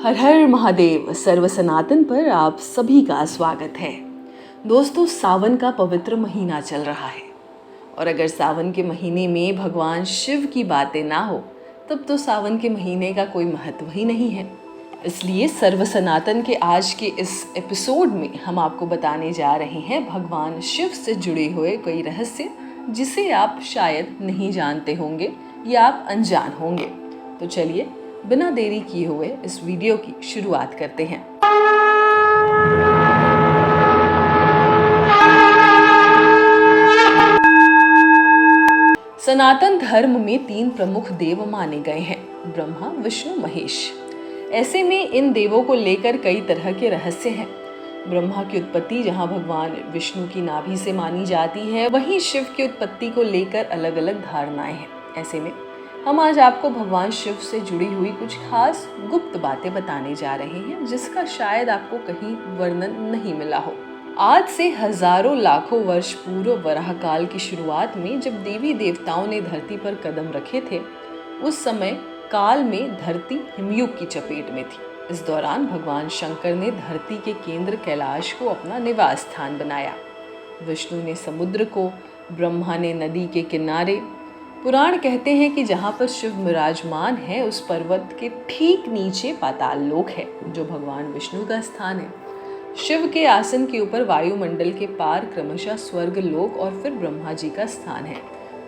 हर हर महादेव। सर्व सनातन पर आप सभी का स्वागत है। दोस्तों, सावन का पवित्र महीना चल रहा है और अगर सावन के महीने में भगवान शिव की बातें ना हो तब तो सावन के महीने का कोई महत्व ही नहीं है। इसलिए सर्व सनातन के आज के इस एपिसोड में हम आपको बताने जा रहे हैं भगवान शिव से जुड़े हुए कई रहस्य जिसे आप शायद नहीं जानते होंगे या आप अनजान होंगे। तो चलिए बिना देरी किए हुए इस वीडियो की शुरुआत करते हैं। सनातन धर्म में 3 प्रमुख देव माने गए हैं, ब्रह्मा, विष्णु, महेश। ऐसे में इन देवों को लेकर कई तरह के रहस्य हैं। ब्रह्मा की उत्पत्ति जहां भगवान विष्णु की नाभि से मानी जाती है, वहीं शिव की उत्पत्ति को लेकर अलग अलग धारणाएं हैं। ऐसे में हम आज आपको भगवान शिव से जुड़ी हुई कुछ खास गुप्त बातें बताने जा रहे हैं जिसका शायद आपको कहीं वर्णन नहीं मिला हो। आज से हजारों लाखों वर्ष पूर्व वराह काल की शुरुआत में जब देवी देवताओं ने धरती पर कदम रखे थे, उस समय काल में धरती हिमयुग की चपेट में थी। इस दौरान भगवान शंकर ने धरती के केंद्र कैलाश को अपना निवास स्थान बनाया। विष्णु ने समुद्र को, ब्रह्मा ने नदी के किनारे। पुराण कहते हैं कि जहाँ पर शिव विराजमान है उस पर्वत के ठीक नीचे पाताल लोक है, जो भगवान विष्णु का स्थान है। शिव के आसन के ऊपर वायुमंडल के पार क्रमशः स्वर्ग लोक और फिर ब्रह्मा जी का स्थान है,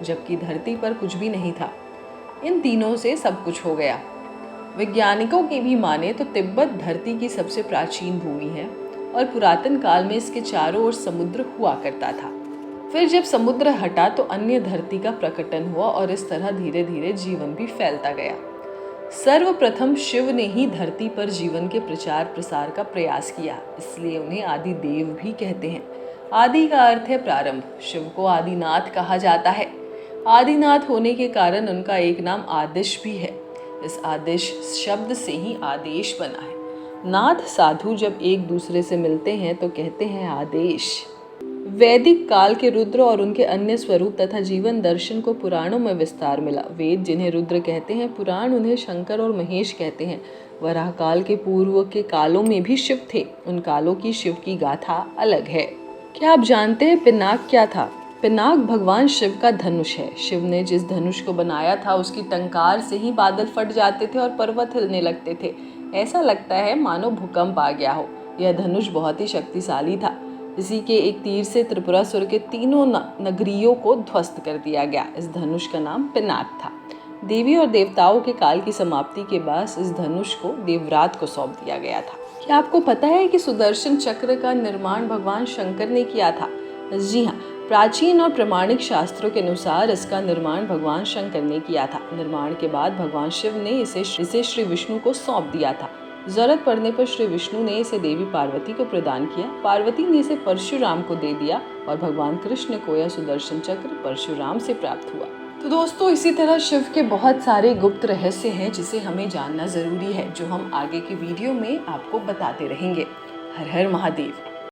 जबकि धरती पर कुछ भी नहीं था। इन तीनों से सब कुछ हो गया। वैज्ञानिकों की भी माने तो तिब्बत धरती की सबसे प्राचीन भूमि है और पुरातन काल में इसके चारों ओर समुद्र हुआ करता था। फिर जब समुद्र हटा तो अन्य धरती का प्रकटन हुआ और इस तरह धीरे धीरे जीवन भी फैलता गया। सर्वप्रथम शिव ने ही धरती पर जीवन के प्रचार प्रसार का प्रयास किया, इसलिए उन्हें आदि देव भी कहते हैं। आदि का अर्थ है प्रारंभ। शिव को आदिनाथ कहा जाता है। आदिनाथ होने के कारण उनका एक नाम आदिश भी है। इस आदिश शब्द से ही आदेश बना है। नाथ साधु जब एक दूसरे से मिलते हैं तो कहते हैं आदेश। वैदिक काल के रुद्र और उनके अन्य स्वरूप तथा जीवन दर्शन को पुराणों में विस्तार मिला। वेद जिन्हें रुद्र कहते हैं, पुराण उन्हें शंकर और महेश कहते हैं। वराह काल के पूर्व के कालों में भी शिव थे। उन कालों की शिव की गाथा अलग है। क्या आप जानते हैं पिनाक क्या था? पिनाक भगवान शिव का धनुष है। शिव ने जिस धनुष को बनाया था उसकी टंकार से ही बादल फट जाते थे और पर्वत हिलने लगते थे। ऐसा लगता है मानो भूकंप आ गया हो। यह धनुष बहुत ही शक्तिशाली था। इसी के एक तीर से त्रिपुरासुर के तीनों नगरियों को ध्वस्त कर दिया गया। इस धनुष का नाम पिनाक था। देवी और देवताओं के काल की समाप्ति के बाद इस धनुष को देवरात को सौंप दिया गया था। क्या आपको पता है कि सुदर्शन चक्र का निर्माण भगवान शंकर ने किया था? जी हाँ, प्राचीन और प्रमाणिक शास्त्रों के अनुसार इसका निर्माण भगवान शंकर ने किया था। निर्माण के बाद भगवान शिव ने इसे श्री विष्णु को सौंप दिया था। जरूरत पड़ने पर श्री विष्णु ने इसे देवी पार्वती को प्रदान किया। पार्वती ने इसे परशुराम को दे दिया और भगवान कृष्ण को यह सुदर्शन चक्र परशुराम से प्राप्त हुआ। तो दोस्तों, इसी तरह शिव के बहुत सारे गुप्त रहस्य हैं जिसे हमें जानना जरूरी है, जो हम आगे की वीडियो में आपको बताते रहेंगे। हर हर महादेव।